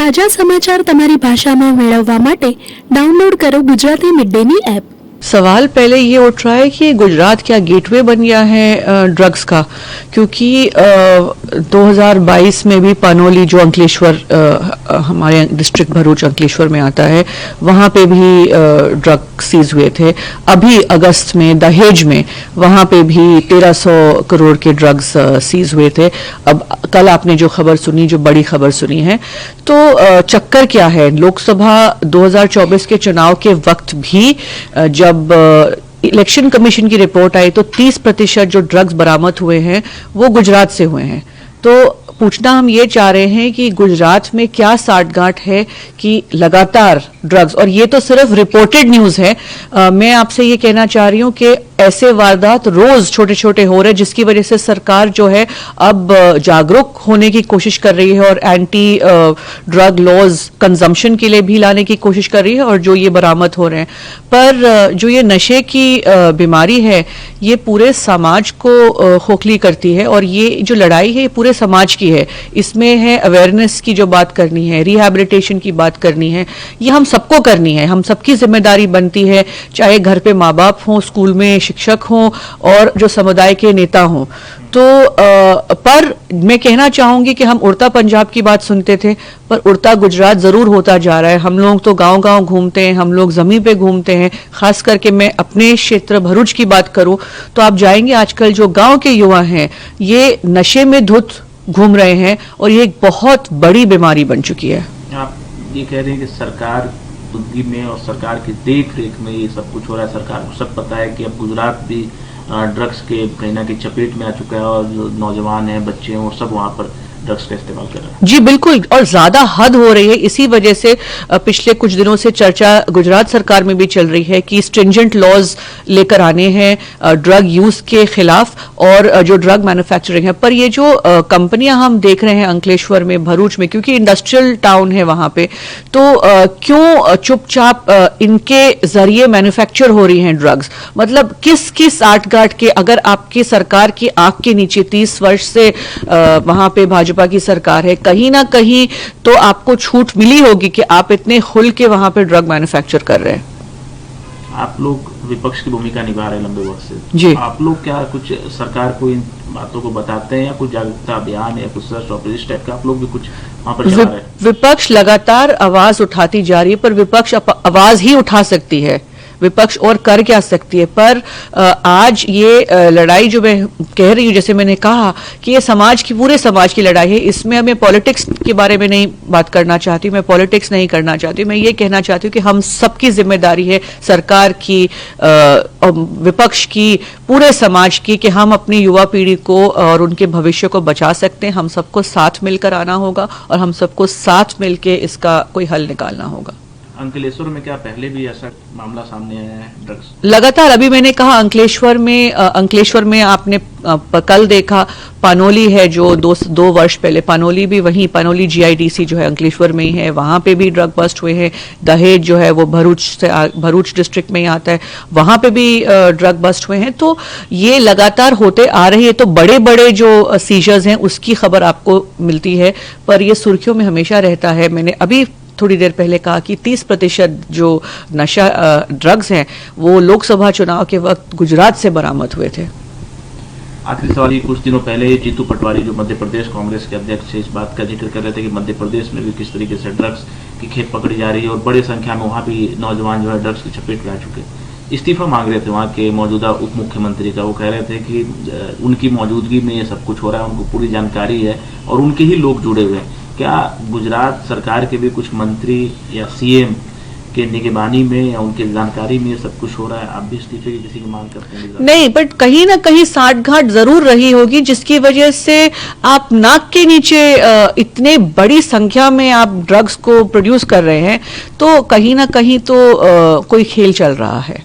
તાજા સમાચાર તમારી ભાષામાં મેળવવા માટે ડાઉનલોડ કરો ગુજરાતી મિડ ડેની એપ। सवाल पहले ये उठ रहा है कि गुजरात क्या गेटवे बन गया है ड्रग्स का, क्योंकि 2022 में भी पानोली जो अंकलेश्वर हमारे डिस्ट्रिक्ट भरूच अंकलेश्वर में आता है वहाँ पे भी ड्रग सीज हुए थे। अभी अगस्त में दहेज में वहाँ पे भी 1300 करोड़ के ड्रग्स सीज हुए थे। अब कल आपने जो खबर सुनी, जो बड़ी खबर सुनी है, तो चक्कर क्या है, लोकसभा 2024 के चुनाव के वक्त भी जब इलेक्शन कमीशन की रिपोर्ट आई तो 30% जो ड्रग्स बरामद हुए हैं वो गुजरात से हुए हैं। तो पूछना हम ये चाह रहे हैं कि गुजरात में क्या साठगांठ है कि लगातार ड्रग्स, और ये तो सिर्फ रिपोर्टेड न्यूज है। मैं आपसे ये कहना चाह रही हूँ कि ऐसे वारदात रोज छोटे छोटे हो रहे हैं, जिसकी वजह से सरकार जो है अब जागरूक होने की कोशिश कर रही है और एंटी ड्रग लॉज कंजम्पशन के लिए भी लाने की कोशिश कर रही है, और जो ये बरामद हो रहे हैं। पर जो ये नशे की बीमारी है ये पूरे समाज को खोखली करती है, और ये जो लड़ाई है ये पूरे समाज की है। इसमें है अवेयरनेस की जो बात करनी है, रिहैबिलिटेशन की बात करनी है, ये हम सबको करनी है, हम सबकी जिम्मेदारी बनती है, चाहे घर पे माँ बाप हों, स्कूल में शिक्षक हों और जो समुदाय के नेता हों। तो पर मैं कहना चाहूंगी कि हम उड़ता पंजाब की बात सुनते थे, पर उड़ता गुजरात जरूर होता जा रहा है। हम लोग तो गांव गांव घूमते हैं, हम लोग जमीन पे घूमते हैं। खास करके मैं अपने क्षेत्र भरूच की बात करूं तो आप जाएंगे, आजकल जो गांव के युवा हैं ये नशे में धुत घूम रहे हैं, और ये एक बहुत बड़ी बीमारी बन चुकी है। आप ये कह रहे हैं कि सरकार बुद्धि में और सरकार की देख रेख में ये सब कुछ हो रहा है। सरकार को सब पता है कि अब गुजरात भी ड्रग्स के कहीं की चपेट में आ चुका है, और जो नौजवान हैं, बच्चे हैं, वो सब वहाँ पर ड्रग्स का इस्तेमाल कर रहे हैं। जी बिल्कुल, और ज्यादा हद हो रही है। इसी वजह से पिछले कुछ दिनों से चर्चा गुजरात सरकार में भी चल रही है कि स्ट्रिंजेंट लॉज लेकर आने हैं ड्रग यूज के खिलाफ, और जो ड्रग मैन्युफैक्चरिंग है। पर ये जो कंपनियां हम देख रहे हैं अंकलेश्वर में, भरूच में, क्योंकि इंडस्ट्रियल टाउन है वहां पे, तो क्यों चुपचाप इनके जरिए मैन्युफैक्चर हो रही हैं ड्रग्स? मतलब किस साठगांठ के, अगर आपकी सरकार की आंख के नीचे 30 वर्ष से वहां पे भाजपा की सरकार है, कहीं ना कहीं तो आपको छूट मिली होगी कि आप इतने खुल के वहां पे ड्रग मैन्युफैक्चर कर रहे हैं। आप लोग विपक्ष की भूमिका निभा रहे हैं लंबे वक्त से जी। आप लोग क्या कुछ सरकार को इन बातों को बताते हैं, या कुछ जागरूकता अभियान या कुछ सर्च ऑपरेशन टाइप का आप लोग भी कुछ वहां पर चला रहे हैं? विपक्ष लगातार आवाज उठाती जा रही है, पर विपक्ष आवाज ही उठा सकती है, विपक्ष और कर क्या सकती है। पर आज ये लड़ाई जो मैं कह रही हूँ, जैसे मैंने कहा कि ये समाज की, पूरे समाज की लड़ाई है। इसमें मैं पॉलिटिक्स के बारे में नहीं बात करना चाहती, मैं पॉलिटिक्स नहीं करना चाहती। मैं ये कहना चाहती हूँ कि हम सबकी जिम्मेदारी है, सरकार की, विपक्ष की, पूरे समाज की, कि हम अपनी युवा पीढ़ी को और उनके भविष्य को बचा सकते हैं। हम सबको साथ मिलकर आना होगा, और हम सबको साथ मिलकर इसका कोई हल निकालना होगा। अंकलेश्वर में क्या पहले भी ऐसा मामला सामने आया है ड्रग्स? लगातार, अभी मैंने कहा अंकलेश्वर में आपने कल देखा, पानोली है जो दो वर्ष पहले, पानोली भी वहीं, पानोली GIDC जो है अंकलेश्वर में ही है, वहां पे भी ड्रग बस्ट हुए हैं। दहेज जो है वो भरूच डिस्ट्रिक्ट में ही आता है, वहां पे भी ड्रग बस्ट हुए हैं। तो ये लगातार होते आ रही है। तो बड़े बड़े जो सीजर्स हैं उसकी खबर आपको मिलती है, पर ये सुर्खियों में हमेशा रहता है। मैंने अभी थोड़ी देर पहले कहा कि 30% जो नशा ड्रग्स हैं वो लोकसभा चुनाव के वक्त गुजरात से बरामद हुए थे। आखिरी सवाल, कुछ दिनों पहले जीतू पटवारी जो मध्य प्रदेश कांग्रेस के अध्यक्ष है, इस बात का जिक्र कर रहे थे कि मध्य प्रदेश में भी किस तरीके से ड्रग्स की खेप पकड़ी जा रही है, और बड़ी संख्या में वहाँ भी नौजवान जो है ड्रग्स की चपेट में आ चुके। इस्तीफा मांग रहे थे वहाँ के मौजूदा उप मुख्यमंत्री का। वो कह रहे थे कि उनकी मौजूदगी में ये सब कुछ हो रहा है, उनको पूरी जानकारी है और उनके ही लोग जुड़े हुए हैं। क्या गुजरात सरकार के भी कुछ मंत्री या CM के निगरानी में या उनके जानकारी में सब कुछ हो रहा है? आप भी इस्तीफे की किसी की मांग करते हैं? नहीं, बट कहीं ना कहीं साठगांठ जरूर रही होगी, जिसकी वजह से आप नाक के नीचे इतने बड़ी संख्या में आप ड्रग्स को प्रोड्यूस कर रहे हैं, तो कहीं ना कहीं तो कोई खेल चल रहा है।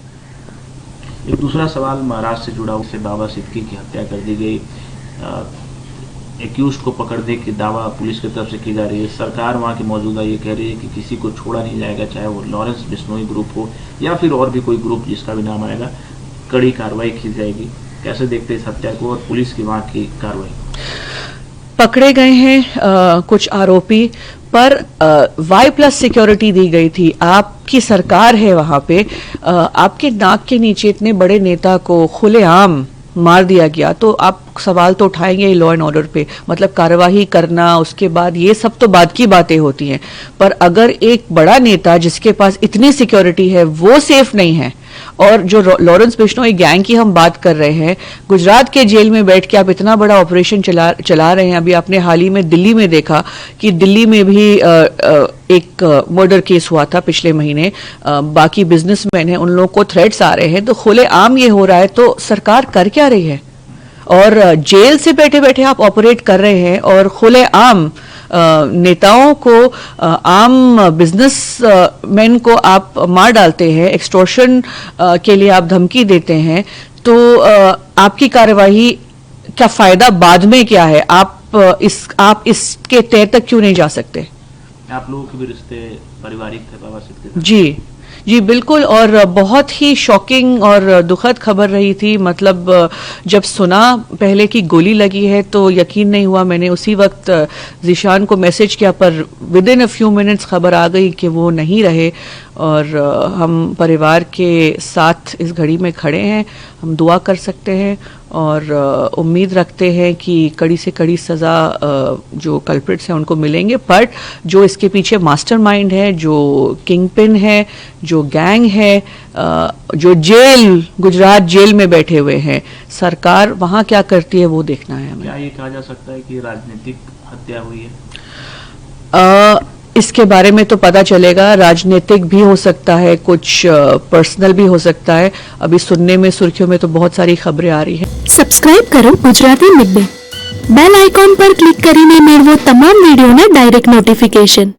एक दूसरा सवाल महाराष्ट्र से जुड़ा, उससे बाबा सिद्दीकी की हत्या कर दी गई। एक्यूज को पकड़ने की दावा पुलिस की तरफ से की जा रही है। सरकार वहाँ की मौजूदा ये कह रही है कि किसी को छोड़ा नहीं जाएगा, चाहे वो लॉरेंस बिश्नोई ग्रुप हो या फिर और भी कोई ग्रुप जिसका भी नाम आएगा, कड़ी कार्रवाई की जाएगी। कैसे देखते हैं इस हत्या को और पुलिस की वहाँ की कार्रवाई? पकड़े गए हैं कुछ आरोपी, पर Y+ सिक्योरिटी दी गई थी। आपकी सरकार है वहां पे, आपके नाक के नीचे इतने बड़े नेता को खुलेआम मार दिया गया, तो आप सवाल तो उठाएंगे लॉ एंड ऑर्डर पे, मतलब कार्यवाही करना, उसके बाद ये सब तो बाद की बातें होती हैं। पर अगर एक बड़ा नेता जिसके पास इतनी सिक्योरिटी है वो सेफ नहीं है, और जो लॉरेंस बिश्नोई गैंग की हम बात कर रहे हैं, गुजरात के जेल में बैठ के आप इतना बड़ा ऑपरेशन चला रहे हैं। अभी आपने हाल ही में दिल्ली में देखा कि दिल्ली में भी एक मर्डर केस हुआ था पिछले महीने। बाकी बिजनेसमैन हैं, उन लोगों को थ्रेट्स आ रहे हैं, तो खुलेआम ये हो रहा है, तो सरकार कर क्या रही है? और जेल से बैठे बैठे आप ऑपरेट कर रहे हैं और खुलेआम नेताओं को, आम बिजनेसमैन को आप मार डालते हैं, एक्सटॉर्शन के लिए आप धमकी देते हैं, तो आपकी कार्यवाही का फायदा बाद में क्या है? आप इसके तय तक क्यों नहीं जा सकते? आप लोगों के भी रिश्ते पारिवारिक थे बाबा सिद्ध के साथ? जी बिल्कुल, और बहुत ही शॉकिंग और दुखद खबर रही थी। मतलब जब सुना पहले कि गोली लगी है तो यकीन नहीं हुआ। मैंने उसी वक्त जीशान को मैसेज किया, पर with in a few minutes खबर आ गई कि वो नहीं रहे, और हम परिवार के साथ इस घड़ी में खड़े हैं। हम दुआ कर सकते हैं और उम्मीद रखते हैं कि कड़ी से कड़ी सज़ा जो कल्प्रिट्स हैं उनको मिलेंगे, बट जो इसके पीछे मास्टरमाइंड है, जो किंगपिन है, जो गैंग है, जो गुजरात जेल में बैठे हुए हैं, सरकार वहाँ क्या करती है वो देखना है हमें। क्या ये कहा जा सकता है कि राजनीतिक हत्या हुई है? इसके बारे में तो पता चलेगा। राजनीतिक भी हो सकता है, कुछ पर्सनल भी हो सकता है। अभी सुनने में, सुर्खियों में तो बहुत सारी खबरें आ रही है। સબસ્ક્રાઇબ કરો ગુજરાતી મિડડે, બેલ આઇકોન પર ક્લિક કરીને મેળવો તમામ વિડીયોના ડાયરેક્ટ નોટિફિકેશન।